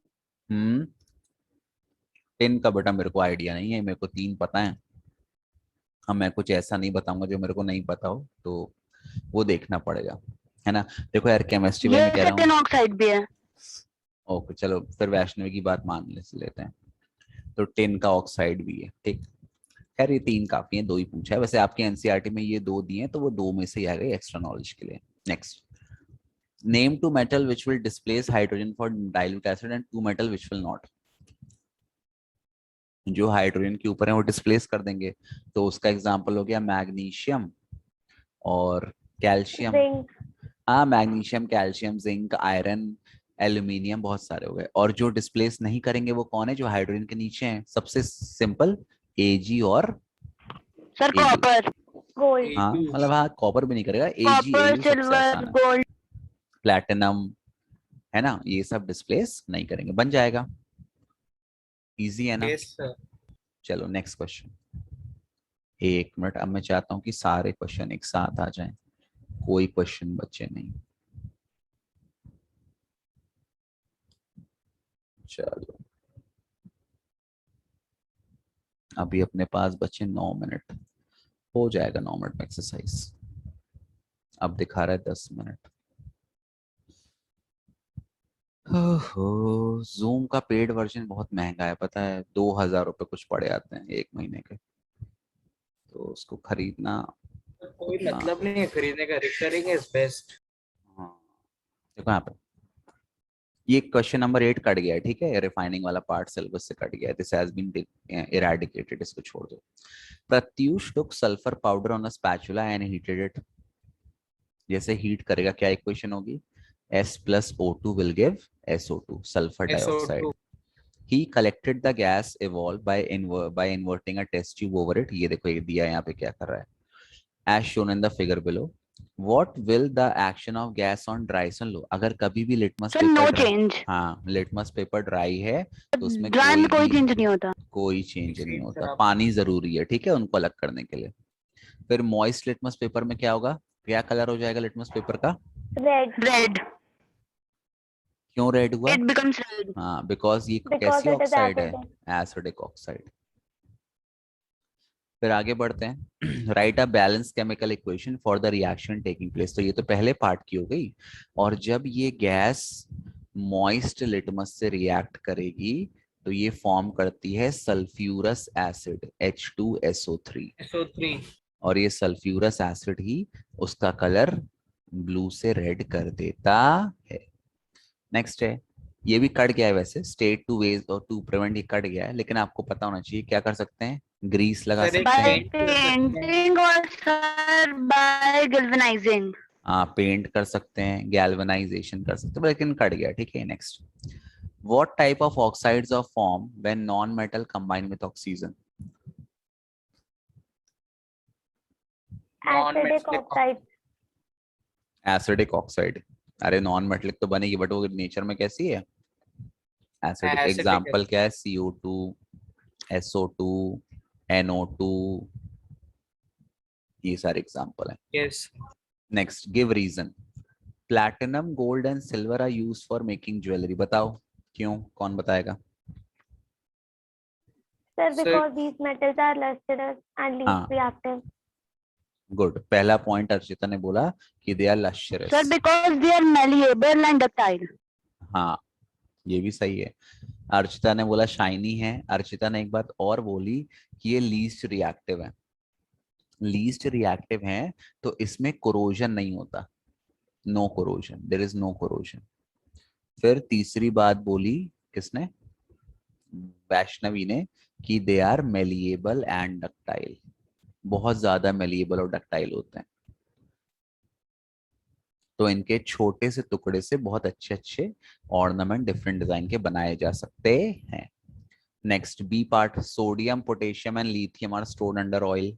टिन का बेटा मेरे को आइडिया नहीं है, मेरे को 3 पता है। हम मैं कुछ ऐसा नहीं बताऊंगा जो मेरे को नहीं पता हो, तो वो देखना पड़ेगा, है ना। देखो यार, केमिस्ट्री में ये मैं कह रहा टिन हूँ। ऑक्साइड भी है। ओके चलो, फिर वैष्णवी की बात मान लेते हैं। तो टिन का ऑक्साइड भी है, ठीक। खैर ये 3 काफी है, 2 ही पूछा है वैसे, आपके एनसीईआरटी में ये 2 दिए हैं, तो वो 2 में से ही आ गए एक्स्ट्रा नॉलेज के लिए। Next, name 2 metal which will displace hydrogen for dilute acid and 2 metal which will not. जो हाइड्रोजन के ऊपर है वो डिस्प्लेस कर देंगे, तो उसका एग्जांपल हो गया मैग्नीशियम और कैल्शियम। जिंक। हाँ, magnesium, calcium, zinc, iron, aluminium, बहुत सारे हो गए। और जो डिस्प्लेस नहीं करेंगे वो कौन है? जो हाइड्रोजन के नीचे हैं, सबसे सिंपल, Ag और सर Au। कॉपर। गोल्ड। हाँ Au। मतलब, हाँ कॉपर भी नहीं करेगा, Ag कॉपर, Au सबसे सिल्वर, आसान है। गोल्ड। प्लैटिनम, है ना, ये सब डिस्प्लेस नहीं करेंगे, बन जाएगा। इजी है ना। Yes sir. चलो नेक्स्ट क्वेश्चन। 1 मिनट, अब मैं चाहता हूँ कि सारे क्वेश्चन एक साथ आ जाएं, कोई क्वेश्चन बचे नहीं। चलो, अभी अपने पास बचे 9 मिनट, हो जाएगा 9 मिनट में एक्सरसाइज। अब दिखा रहा है 10 मिनट। जूम का पेड वर्जन बहुत महंगा है, पता है, 2,000 रुपये कुछ पड़े आते हैं 1 महीने के, तो उसको खरीदना कोई उतना। मतलब नहीं है खरीदने का, रिकरिंग इज बेस्ट। हाँ, देखो यहाँ पे ये क्वेश्चन नंबर 8 कट गया है, ठीक है, रिफाइनिंग वाला पार्ट सिलेबस से कट गया है, दिस हैज बीन इरेडिकेटेड, इसको छोड़ दो। Pratyush took sulphur powder on a spatula and heated it. जैसे हीट करेगा क्या इक्वेशन होगी? S plus O2 will give SO2, sulfur dioxide. SO2। He collected the gas evolved by inverting a test tube over it. ये देखो, ये दिया है यहाँ पे क्या कर रहा है, as shown in the figure below. What will the action of gas on dry sun लो? अगर कभी भी litmus sir no paper dry, change. हाँ लिटमस पेपर ड्राई है तो उसमें ड्राई में कोई चेंज नहीं होता। कोई चेंज नहीं ठीक होता, सर, आप पानी जरूरी है, ठीक है, उनको अलग करने के लिए। फिर मॉइस्ट लिटमस पेपर में क्या होगा, क्या कलर हो जाएगा लिटमस पेपर का? रेड। रेड। क्यों रेड हुआ? इट बिकम्स रेड हाँ, बिकॉज ये बिकॉज कैसी इट इज ऑक्साइड है? एसिडिक। Acidic oxide. फिर आगे बढ़ते हैं। Right a balance chemical equation for the reaction taking place. तो ये तो पहले पार्ट की हो गई। और जब ये गैस मॉइस्ट लिटमस से रिएक्ट करेगी तो ये फॉर्म करती है सल्फ्यूरस एसिड H2SO3। SO3। और ये सल्फ्यूरस एसिड ही उसका कलर ब्लू से रेड कर देता है। नेक्स्ट है, ये भी कट गया है वैसे, स्टेट टू वेज और टू प्रिवेंट, ये कट गया है, लेकिन आपको पता होना चाहिए क्या कर सकते हैं, ग्रीस लगा सर एक सकते बाय हैं। पेंट कर सकते हैं। पेंटिंग और सर बाय गैल्वेनाइजिंग। हाँ, पेंट कर सकते हैं, गैल्वेनाइजेशन कर सकते हैं, लेकिन कट गया, ठीक है। Next, what type of oxides are form when non metal combine with oxygen? Non acidic metallic. Oxide. Acidic oxide. अरे नॉन मेटलिक तो बनेगी, बट वो नेचर में कैसी है? एसिडिक। एसिडिक है। एग्जाम्पल क्या है? CO2, SO2, NO2, ये सारे एग्जाम्पल हैं। Yes. Next, give reason. Platinum, gold and silver are used for making jewellery. बताओ क्यों, कौन बताएगा? Sir sir because these metals are lustrous and least हाँ, reactive. गुड, पहला पॉइंट अर्चिता ने बोला कि they are sir lustrous. Because they are malleable and ductile. हाँ, ये भी सही है। अर्चिता ने बोला शाइनी है। अर्चिता ने एक बात और बोली कि ये लीस्ट रिएक्टिव है। लीस्ट रिएक्टिव है तो इसमें कोरोजन नहीं होता, no corrosion, there is no corrosion. फिर तीसरी बात बोली किसने? वैष्णवी ने, कि they are malleable and ductile, बहुत ज्यादा मेलिएबल और डक्टाइल होते हैं, तो इनके छोटे से टुकड़े से बहुत अच्छे अच्छे ऑर्नामेंट डिफरेंट डिजाइन के बनाए जा सकते हैं। Next, B part, sodium, potassium and lithium are stored under oil.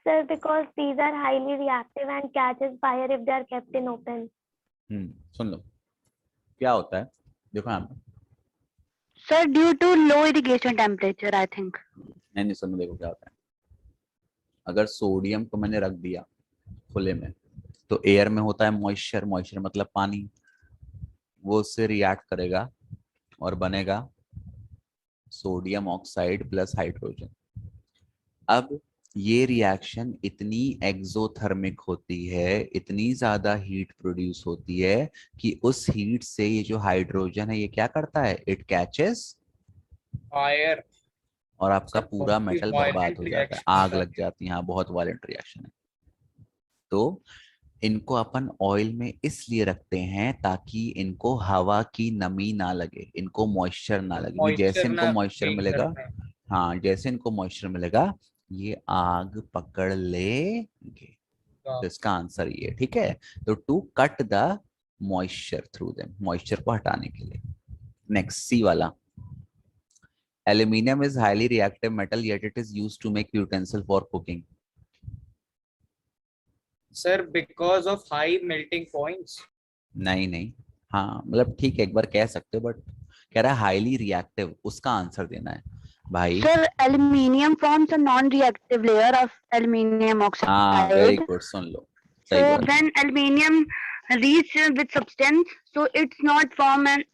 Sir, because these are highly reactive and catches fire if they are kept in open. सुन लो क्या होता है, देखो यहाँ पे, Sir, due to low irrigation temperature, I think. नहीं सुन लो, देखो क्या होता है। अगर सोडियम को मैंने रख दिया खुले में, तो एयर में होता है मॉइस्चर, मॉइस्चर मतलब पानी, वो उससे रिएक्ट करेगा और बनेगा सोडियम ऑक्साइड प्लस हाइड्रोजन। अब ये रिएक्शन इतनी एक्सोथर्मिक होती है, इतनी ज्यादा हीट प्रोड्यूस होती है कि उस हीट से ये जो हाइड्रोजन है ये क्या करता है, इट कैचेस फायर। और आपका सर, पूरा बहुत ही मेटल violent बर्बाद हो जाता है, reaction आग होता लग जाती है। हाँ, बहुत वायलेंट रिएक्शन है। तो इनको अपन ऑयल में इसलिए रखते हैं ताकि इनको हवा की नमी ना लगे, इनको मॉइस्चर ना लगे, क्योंकि जैसे मॉइस्चर इनको ना मॉइस्चर फील मिलेगा, करना है। हाँ जैसे इनको मॉइस्चर मिलेगा ये आग पकड़ लेंगे। तो इसका आंसर ये है, ठीक है। तो to cut the moisture through them, moisture को हटाने के लिए। नेक्स्ट सी वाला, aluminium is highly reactive metal yet it is used to make utensil for cooking. Sir, because of high melting points. नहीं नहीं, हाँ मतलब ठीक है, एक बार कह सकते हो, बट कह रहा है हाईली रिएक्टिव, उसका आंसर देना है भाई। Sir, aluminium forms a non-reactive layer of aluminium हाँ वेरी oxide. गुड, सुन लो, सही So बोला। when aluminium reach with substance, so it's not form and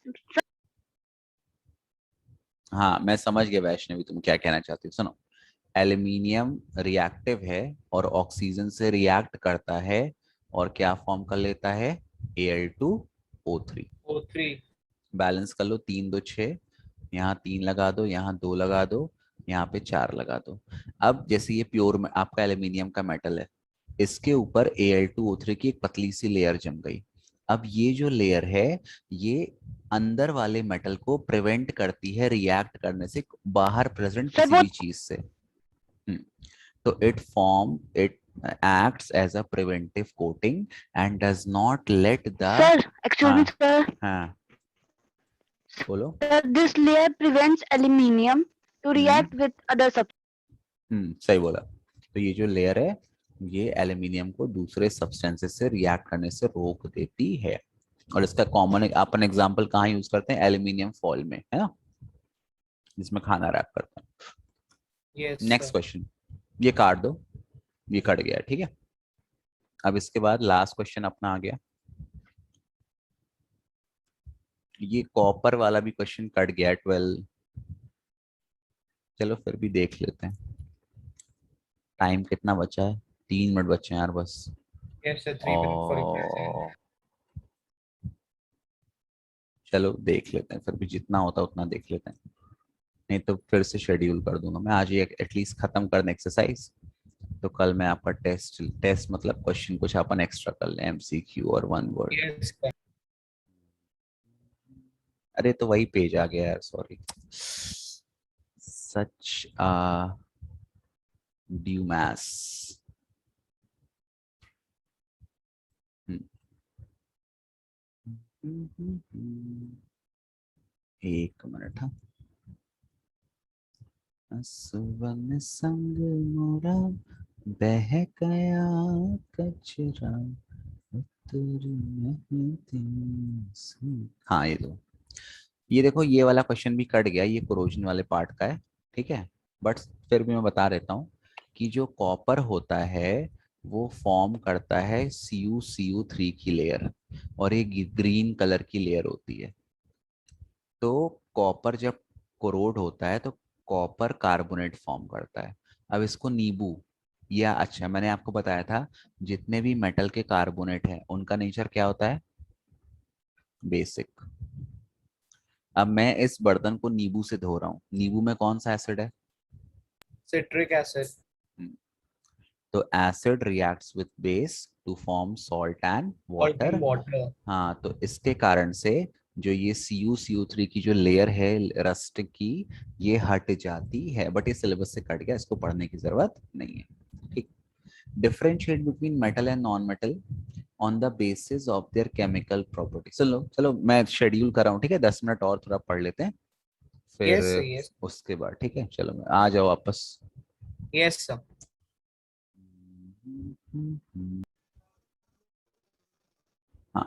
हाँ मैं समझ गया वैष्णवी तुम क्या कहना चाहती हो। सुनो, एल्यूमिनियम रिएक्टिव है और ऑक्सीजन से रिएक्ट करता है और क्या फॉर्म कर लेता है, Al2O3। O3। बैलेंस कर लो, 3 2 6, यहाँ 3 लगा दो, यहाँ 2 लगा दो, यहाँ पे 4 लगा दो। अब जैसे ये प्योर में आपका एल्यूमिनियम का मेटल है, इसके ऊपर Al2O3 की एक पतली सी लेयर जम गई। अब ये जो लेयर है ये अंदर वाले मेटल को प्रिवेंट करती है रिएक्ट करने से बाहर प्रेजेंट Sir, किसी what? भी चीज से। तो it acts as a preventive coating and does not let the Sir, excuse me, हाँ sir. हाँ बोलो। Sir, this layer prevents aluminium to react with other substances. सही बोला। तो ये जो लेयर है ये एल्यूमिनियम को दूसरे सब्सटेंसेस से रिएक्ट करने से रोक देती है। और इसका कॉमन अपन एग्जांपल कहाँ यूज करते हैं, एल्यूमिनियम फॉयल में, है ना, जिसमें खाना रैप करते हैं। यस नेक्स्ट क्वेश्चन, ये काट दो, ये कट गया, ठीक है। अब इसके बाद लास्ट क्वेश्चन अपना आ गया, ये कॉपर वाला भी क्वेश्चन कट गया 12। चलो फिर भी देख लेते हैं, टाइम कितना बचा है, 3 मिनट बचे हैं यार बस। यस सर, 3 minutes for और चलो देख लेते हैं, फिर भी जितना होता है उतना देख लेते हैं, नहीं तो फिर से शेड्यूल कर दूंगा मैं। आज ये एटलीस्ट खत्म कर दें एक्सरसाइज, तो कल मैं आपका टेस्ट मतलब क्वेश्चन कुछ अपन एक्स्ट्रा कर लें, MCQ और 1 वर्ड। Yes sir. अरे तो वही पेज आ गया यार, सॉरी, सच ड्यू मैस। एक मिनट, हाँ। सुवन संग मोरा बह गया कचरा, हाँ ये दो, ये देखो ये वाला क्वेश्चन भी कट गया, ये कोरोजन वाले पार्ट का है, ठीक है। बट फिर भी मैं बता देता हूँ कि जो कॉपर होता है वो फॉर्म करता है CuCu3 की लेयर, और ये ग्रीन कलर की लेयर होती है। तो कॉपर जब कोरोड होता है तो कॉपर कार्बोनेट फॉर्म करता है। अब इसको नींबू या, अच्छा मैंने आपको बताया था जितने भी मेटल के कार्बोनेट हैं उनका नेचर क्या होता है, बेसिक। अब मैं इस बर्तन को नींबू से धो रहा हूँ, नींबू में कौन सा एसिड है, सिट्रिक एसिड। तो acid reacts with base to form salt and water. Water. हाँ, तो इसके कारण से जो ये CuCu3 की जो लेयर है रस्ट की, ये हट जाती है। बट ये सिलेबस से कट गया, इसको पढ़ने की जरूरत नहीं है, ठीक। Differentiate between metal and non metal on the basis of their chemical property. चलो चलो मैं शेड्यूल कर रहा हूँ, ठीक है, 10 मिनट और थोड़ा पढ़ लेते हैं, फिर यस यस उसके बाद, ठीक है। चलो आ जाओ वापस। Yes sir.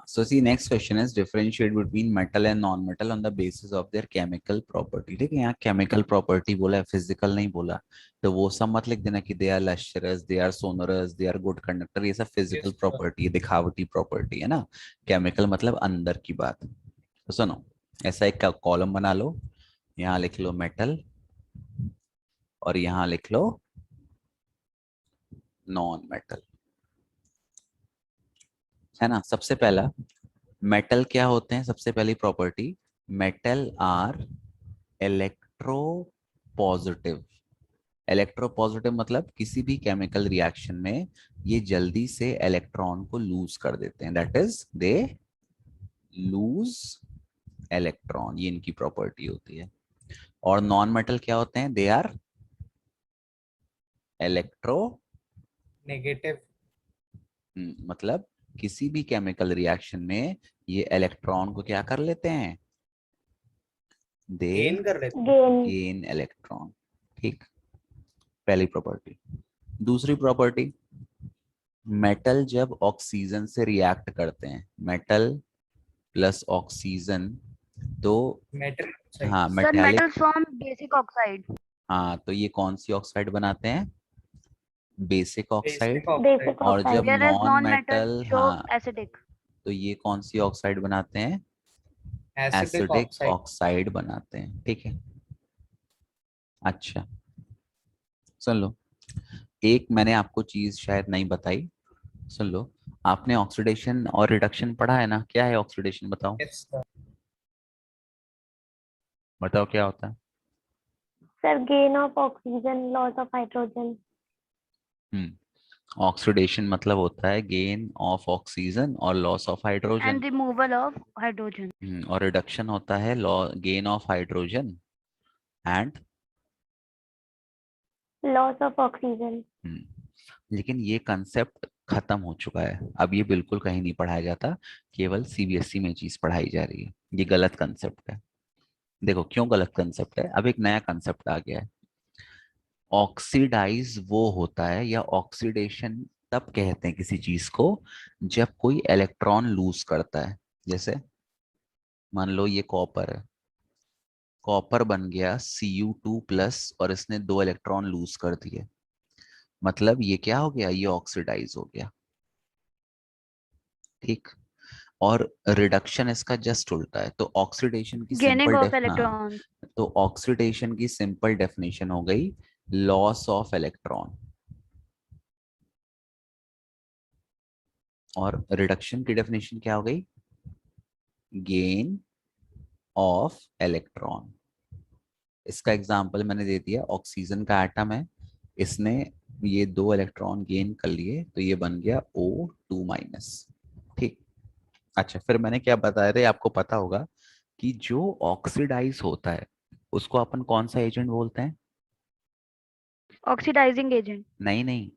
So see, next question is differentiate between metal and non-metal on the basis of their chemical property. ठीक है, यहाँ chemical property बोला है, physical नहीं बोला, तो वो सब मत लिख देना कि they are lustrous, they are sonorous, they are good conductor, ये सब physical Yes, sir. property है, दिखावटी property है ना. Chemical मतलब अंदर की बात. तो सुनो, ऐसा एक कॉलम बना लो, यहाँ लिख लो metal और यहाँ लिख लो non-metal, है ना. सबसे पहला मेटल क्या होते हैं, सबसे पहली property, metal are electropositive. Electropositive मतलब किसी भी केमिकल रिएक्शन में ये जल्दी से इलेक्ट्रॉन को लूज कर देते हैं, that is they lose electron, ये इनकी प्रॉपर्टी होती है. और नॉन मेटल क्या होते हैं, दे आर इलेक्ट्रो नेगेटिव. मतलब किसी भी केमिकल रिएक्शन में ये इलेक्ट्रॉन को क्या कर लेते हैं, दे गेन कर लेते हैं. Gain. Gain electron. ठीक, पहली प्रॉपर्टी. दूसरी प्रॉपर्टी, मेटल जब ऑक्सीजन से रिएक्ट करते हैं, मेटल प्लस ऑक्सीजन, तो मेटल. हाँ Sir, metallic, metals form basic oxide. हाँ तो ये कौन सी ऑक्साइड बनाते हैं, बेसिक ऑक्साइड. Basic और oxide. जब Whereas non non-metal metal, show हाँ acidic. तो ये कौन सी ऑक्साइड बनाते हैं, एसिडिक एसिडिक ऑक्साइड. ऑक्साइड बनाते हैं. ठीक है, अच्छा सुन लो, एक मैंने आपको चीज शायद नहीं बताई, सुन लो. आपने ऑक्सीडेशन और रिडक्शन पढ़ा है ना, क्या है ऑक्सीडेशन, बताओ यस सर. बताओ क्या होता है. Sir, gain of oxygen, loss of hydrogen. Oxidation मतलब होता है गेन ऑफ ऑक्सीजन और loss of hydrogen. And removal of hydrogen. और रिडक्शन होता है gain of hydrogen and Loss of oxygen. लेकिन ये कंसेप्ट खत्म हो चुका है, अब ये बिल्कुल कहीं नहीं पढ़ाया जाता, केवल सीबीएसई में चीज पढ़ाई जा रही है. ये गलत कंसेप्ट है. देखो क्यों गलत कंसेप्ट है, अब एक नया कंसेप्ट आ गया है. ऑक्सीडाइज वो होता है, या ऑक्सीडेशन तब कहते हैं किसी चीज को जब कोई इलेक्ट्रॉन लूज करता है. जैसे मान लो ये कॉपर है, कॉपर बन गया Cu2+ और इसने 2 इलेक्ट्रॉन लूज कर दिए, मतलब ये क्या हो गया, ये ऑक्सीडाइज हो गया. ठीक, और रिडक्शन इसका जस्ट उल्टा है. तो ऑक्सीडेशन की Gaining सिंपल of electrons. तो ऑक्सीडेशन की सिंपल डेफिनेशन हो गई लॉस ऑफ इलेक्ट्रॉन, और रिडक्शन की डेफिनेशन क्या हो गई, गेन ऑफ इलेक्ट्रॉन. इसका एग्जांपल मैंने दे दिया, ऑक्सीजन का एटम है, इसने ये 2 इलेक्ट्रॉन गेन कर लिए तो ये बन गया O2-. ठीक, अच्छा फिर मैंने क्या बताया था, आपको पता होगा कि जो ऑक्सीडाइज होता है उसको अपन कौन सा एजेंट बोलते हैं, Oxidizing agent. नहीं नहीं,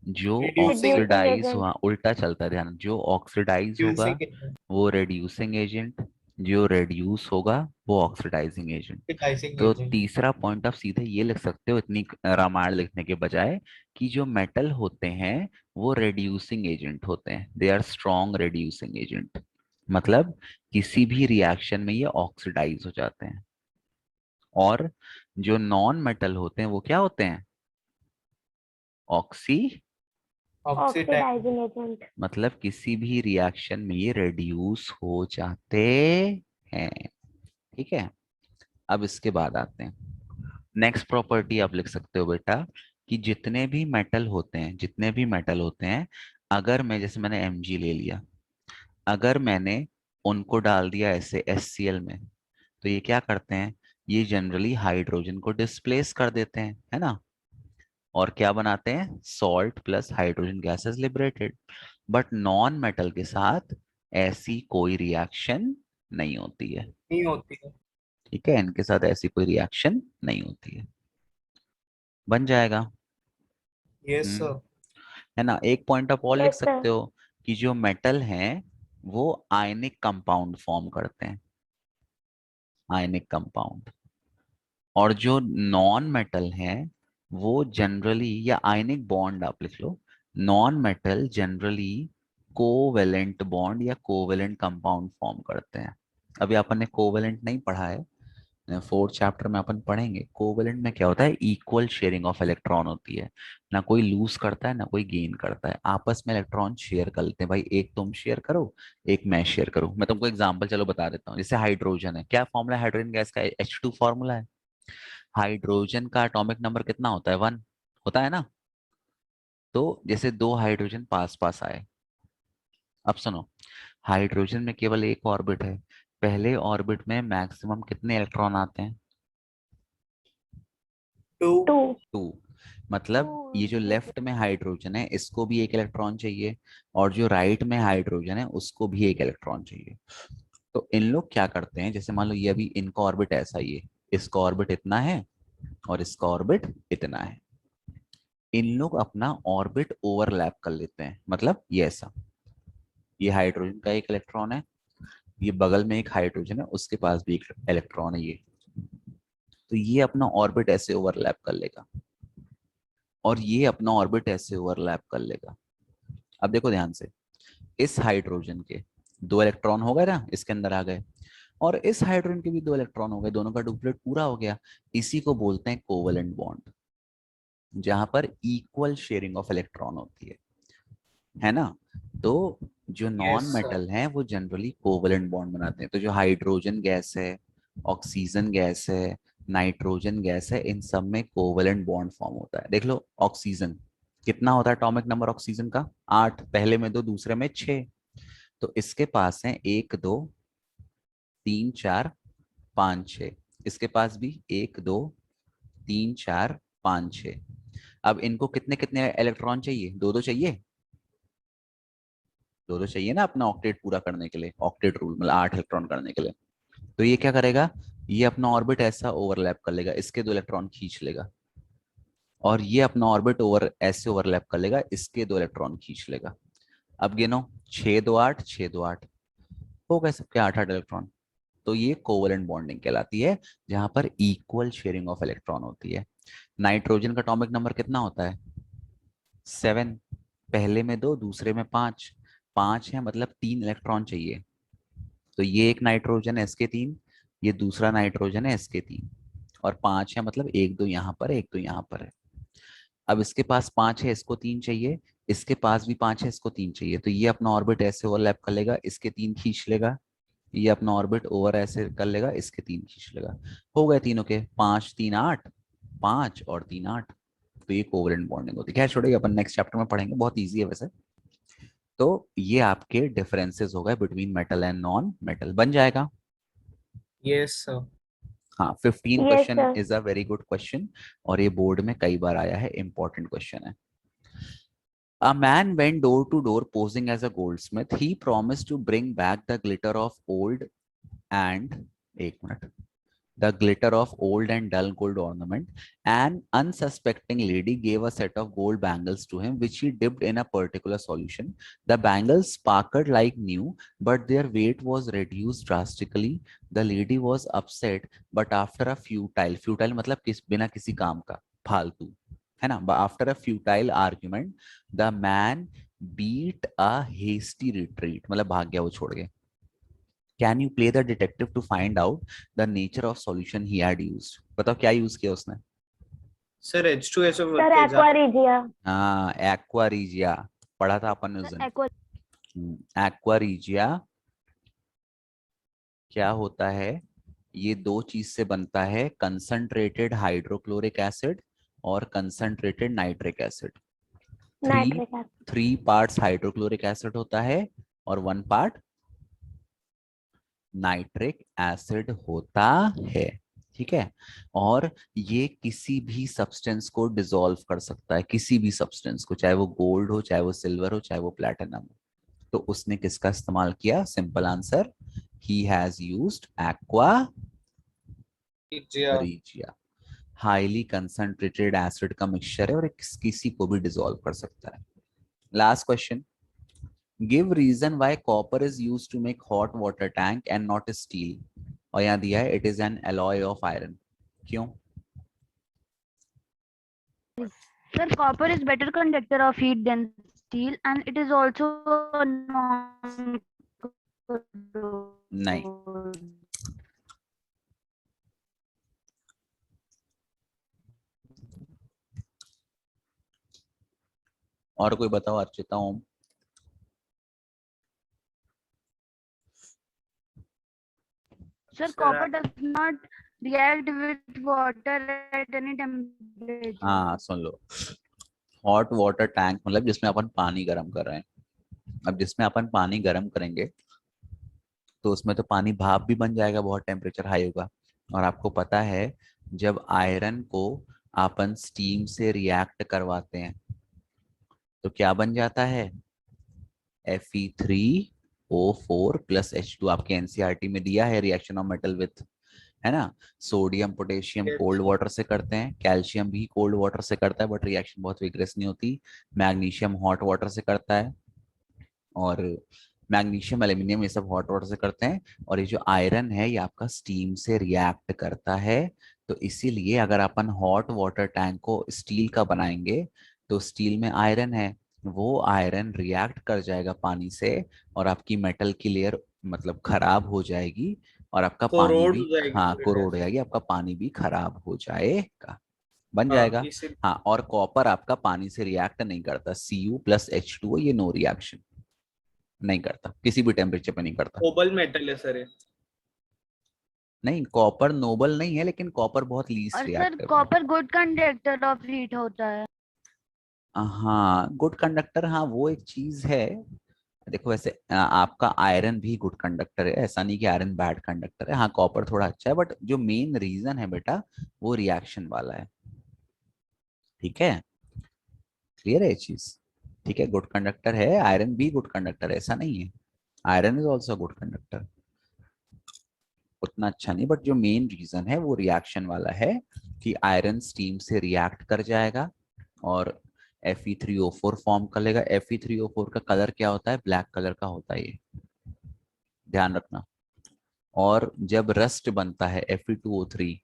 जो Reducing ऑक्सीडाइज agent. हुआ, उल्टा चलता है ध्यान, जो ऑक्सीडाइज होगा Reducing वो रेड्यूसिंग एजेंट, जो रेड्यूस होगा वो ऑक्सीडाइजिंग एजेंट. तो agent. तीसरा पॉइंट आप सीधे ये लिख सकते हो, इतनी रामायण लिखने के बजाय, कि जो मेटल होते हैं वो रेड्यूसिंग एजेंट होते हैं, they are strong reducing agent, मतलब किसी भी रिएक्शन में ये ऑक्सीडाइज हो जाते हैं. और जो नॉन मेटल होते हैं वो क्या होते हैं, ऑक्सी, Oxidizing agent. मतलब किसी भी रिएक्शन में ये रेड्यूस हो जाते हैं. ठीक है, अब इसके बाद आते हैं नेक्स्ट प्रॉपर्टी. आप लिख सकते हो बेटा कि जितने भी मेटल होते हैं, जितने भी मेटल होते हैं, अगर मैं, जैसे मैंने Mg ले लिया, अगर मैंने उनको डाल दिया ऐसे HCl में, तो ये क्या करते हैं, ये जनरली हाइड्रोजन को डिस्प्लेस कर देते हैं, है ना, और क्या बनाते हैं, salt plus hydrogen gases liberated. But non metal के साथ ऐसी कोई रिएक्शन नहीं होती है. नहीं होती है. ठीक है, इनके साथ ऐसी कोई रिएक्शन नहीं होती है. बन जाएगा. यस हम्म, सर. है ना. एक पॉइंट आप और लिख Yes, sir. सकते हो कि जो मेटल हैं वो आयनिक कंपाउंड फॉर्म करते हैं, आयनिक कंपाउंड, और जो नॉन मेटल हैं वो जनरली, या आयनिक बॉन्ड आप लिख लो, non metal generally covalent bond या कोवेलेंट कंपाउंड फॉर्म करते हैं। अभी अपन ने कोवेलेंट नहीं पढ़ा है, फोर्थ चैप्टर में अपन पढ़ेंगे। कोवेलेंट में क्या होता है, इक्वल शेयरिंग ऑफ इलेक्ट्रॉन होती है, ना कोई लूज करता है ना कोई गेन करता है, आपस में इलेक्ट्रॉन शेयर कर लेते हैं। भाई एक तुम शेयर करो, एक मैं शेयर करूं। मैं तुमको एग्जांपल चलो बता देता हूँ। जैसे हाइड्रोजन है, क्या फॉर्मूला है हाइड्रोजन गैस का, H2 फॉर्मूला है। हाइड्रोजन का एटॉमिक नंबर कितना होता है, 1 होता है ना। तो जैसे दो हाइड्रोजन पास पास आए, अब सुनो, हाइड्रोजन में केवल एक ऑर्बिट है, पहले ऑर्बिट में मैक्सिमम कितने इलेक्ट्रॉन आते हैं, 2। 2. 2। मतलब ये जो लेफ्ट में हाइड्रोजन है इसको भी एक इलेक्ट्रॉन चाहिए, और जो राइट में हाइड्रोजन है उसको भी एक इलेक्ट्रॉन चाहिए। तो इन लोग क्या करते हैं, जैसे मान लो ये अभी इनका ऑर्बिट ऐसा ही है, इसका ऑर्बिट इतना है और इसका ऑर्बिट इतना है। इन लोग अपना ऑर्बिट ओवरलैप कर लेते हैं, मतलब ये ऐसा, ये हाइड्रोजन का एक इलेक्ट्रॉन है, ये बगल में एक हाइड्रोजन है उसके पास भी एक इलेक्ट्रॉन है ये, तो ये अपना ऑर्बिट ऐसे ओवरलैप कर लेगा और ये अपना ऑर्बिट ऐसे ओवरलैप कर लेगा। अब देखो ध्यान से, इस हाइड्रोजन के 2 इलेक्ट्रॉन हो गए ना, इसके अंदर आ गए, और इस हाइड्रोजन के भी 2 इलेक्ट्रॉन हो गए, दोनों का डुप्लेट पूरा हो गया। इसी को बोलते हैं कोवेलेंट बॉन्ड, जहां पर इक्वल शेयरिंग ऑफ इलेक्ट्रॉन होती है ना। तो जो नॉन यस सर। मेटल हैं वो जनरली कोवेलेंट बॉन्ड बनाते हैं। तो जो हाइड्रोजन गैस है, ऑक्सीजन गैस है, नाइट्रोजन गैस है, इन सब में कोवेलेंट बॉन्ड फॉर्म होता है। देख लो ऑक्सीजन कितना होता है एटॉमिक नंबर ऑक्सीजन का, 8, पहले में 2 दूसरे में 6। तो इसके पास है 1 2 3 4 5 6, इसके पास भी 1 2 3 4 5 6। अब इनको कितने कितने इलेक्ट्रॉन चाहिए, 2 2 चाहिए, 2 2 चाहिए ना अपना ऑक्टेट पूरा करने के लिए, ऑक्टेट रूल मतलब 8 इलेक्ट्रॉन करने के लिए। तो ये क्या करेगा, ये अपना ऑर्बिट ऐसा ओवरलैप कर लेगा, इसके 2 इलेक्ट्रॉन खींच लेगा, और ये अपना ऑर्बिट ऐसे ओवरलैप कर लेगा, इसके 2 इलेक्ट्रॉन खींच लेगा। अब गिनो, 6 2 8 6 2 8 हो गए सबके 8 8 इलेक्ट्रॉन। तो ये कोवेलेंट बॉन्डिंग कहलाती है, जहां पर इक्वल शेयरिंग ऑफ इलेक्ट्रॉन होती है। नाइट्रोजन का एटॉमिक नंबर कितना होता है, 7, पहले में 2 दूसरे में 5, 5 है मतलब 3 इलेक्ट्रॉन चाहिए। तो ये एक नाइट्रोजन है इसके 3, ये दूसरा नाइट्रोजन है इसके 3, और 5 है मतलब 1 2 यहाँ पर है, 1 2 यहाँ पर है। अब इसके पास 5 है, इसको 3 चाहिए, इसके पास भी 5 है, इसको 3 चाहिए। तो ये अपना ऑर्बिट ऐसे ओवरलैप कर लेगा, इसके 3 खींच लेगा, ये अपना ऑर्बिट ओवर ऐसे कर लेगा, इसके 3 खींच लेगा। हो गए तीनों के 5 3 8, 5 और 3 8। तो ये कोवेलेंट बॉन्डिंग होती है। खैर छोड़िए, अपन नेक्स्ट चैप्टर में पढ़ेंगे, बहुत ईजी है वैसे। तो ये आपके डिफरेंसेस हो गए between metal and non metal, बन जाएगा। Yes sir. हाँ, 15 Yes, question sir. Is a very good question, और ये बोर्ड में कई बार आया है, इंपॉर्टेंट क्वेश्चन है। A man went door to door posing as a goldsmith. He promised to bring back the glitter of old and एक minute, the glitter of old and dull gold ornament. An unsuspecting lady gave a set of gold bangles to him, which he dipped in a particular solution. The bangles sparkled like new, but their weight was reduced drastically. The lady was upset, but after a futile मतलब बिना किसी काम का, फालतू है ना, after a futile argument, the man beat a hasty retreat, मतलब भाग गया वो छोड़ के। Can you play the detective to find out the nature of solution he had used? बताओ क्या यूज किया उसने। Sir H2SO Sir, aqua regia. हाँ, एक्वारीजिया पढ़ा था अपन ने उस दिन। aqua एक्वारीजिया क्या होता है, ये 2 चीज से बनता है, कंसंट्रेटेड हाइड्रोक्लोरिक एसिड और concentrated nitric acid. Nitric acid. 3 parts hydrochloric acid होता है और 1 पार्ट नाइट्रिक एसिड होता है, ठीक है। और ये किसी भी सब्सटेंस को डिसॉल्व कर सकता है, किसी भी सब्सटेंस को, चाहे वो गोल्ड हो, चाहे वो सिल्वर हो, चाहे वो प्लैटिनम हो। तो उसने किसका इस्तेमाल किया, simple answer, he has used aqua regia. Highly concentrated acid का मिक्सचर है और किसी को भी डिसॉल्व कर सकता है। Last question, give reason why copper is used to make hot water tank and not steel. और यहाँ दिया है it is an alloy of iron. क्यों? Sir, copper is better conductor of heat than steel and it is also a non नहीं, और कोई बताओ, अर्चिता, ओम? Sir, Sir, copper does not react with water at any temperature. हाँ, सुन लो, hot water tank मतलब जिसमें अपन पानी गर्म कर रहे हैं। अब जिसमें अपन पानी गर्म करेंगे तो उसमें तो पानी भाप भी बन जाएगा, बहुत टेम्परेचर हाई होगा। और आपको पता है जब आयरन को अपन स्टीम से रिएक्ट करवाते हैं तो क्या बन जाता है? Fe3O4 plus H2। आपके एनसीईआरटी में दिया है रिएक्शन ऑफ मेटल विथ, है ना? Sodium potassium Yes. Cold water से करते हैं, कैल्शियम भी कोल्ड वाटर से करता है बट रिएक्शन बहुत विग्रेस नहीं होती। मैग्नीशियम हॉट वाटर से करता है, और मैग्नीशियम एल्यूमिनियम ये सब हॉट वाटर से करते हैं। और ये जो आयरन है ये आपका स्टीम से रिएक्ट करता है। तो इसीलिए अगर अपन हॉट वाटर टैंक को स्टील का बनाएंगे तो स्टील में आयरन है, वो आयरन रिएक्ट कर जाएगा पानी से और आपकी मेटल की लेयर मतलब खराब हो जाएगी, और आपका पानी कोरोड भी, हो जाएगी हाँ, पूरी कोरोड तरह हो से। जाएगी, आपका पानी भी खराब हो जाएगा, बन हाँ, जाएगा। इसी हाँ, और कॉपर आपका पानी से रिएक्ट नहीं करता, Cu+H2O, ये नो रिएक्शन नहीं करता, किसी भी टेम्परेचर पे नहीं करता। नोबल मेटल है सर ये। नहीं, कॉपर नोबल नहीं है, लेकिन कॉपर बहुत लीस्ट और सर रिएक्टिव है। Copper good conductor of heat होता है। हाँ, गुड कंडक्टर, हाँ वो एक चीज है। देखो वैसे आपका आयरन भी गुड कंडक्टर है, ऐसा नहीं कि आयरन बैड कंडक्टर है। हाँ, कॉपर थोड़ा अच्छा है, बट जो मेन रीजन है बेटा वो रिएक्शन वाला है। ठीक है, क्लियर है ये चीज? ठीक है, गुड कंडक्टर है, आयरन भी गुड कंडक्टर है, ऐसा नहीं है। Iron is also good conductor, उतना अच्छा नहीं, बट जो मेन रीजन है वो रिएक्शन वाला है कि आयरन स्टीम से रिएक्ट कर जाएगा और Fe3O4 फॉर्म कर लेगा। Fe3O4 का कलर क्या होता है? ब्लैक कलर का होता है, ये ध्यान रखना। और जब रस्ट बनता है Fe2O3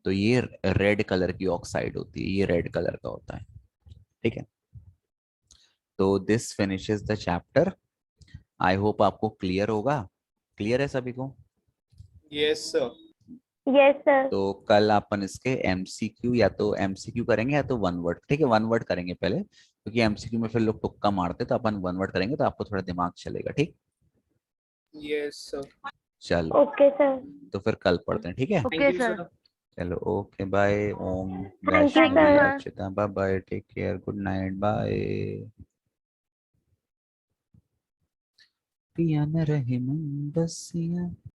तो ये रेड कलर की ऑक्साइड होती है, ये रेड कलर का होता है। ठीक है, तो this finishes the chapter. I hope आपको क्लियर होगा। क्लियर है सभी को? Yes sir. Yes, sir. तो कल अपन इसके एमसीक्यू, या तो एमसीक्यू करेंगे या तो वन वर्ड। ठीक है, वन वर्ड करेंगे पहले, क्योंकि एमसीक्यू में फिर लोग तुक्का मारते, तो अपन वन वर्ड करेंगे तो आपको थोड़ा दिमाग चलेगा। ठीक, यस सर। चलो Okay, sir. तो फिर कल पढ़ते हैं, ठीक है? Okay thank you sir. Sir. चलो, okay, bye Om, Thank you, Vaishnavi, sir. Archita, bye bye, take care, good night, bye. पिया न रहे मन बसिया।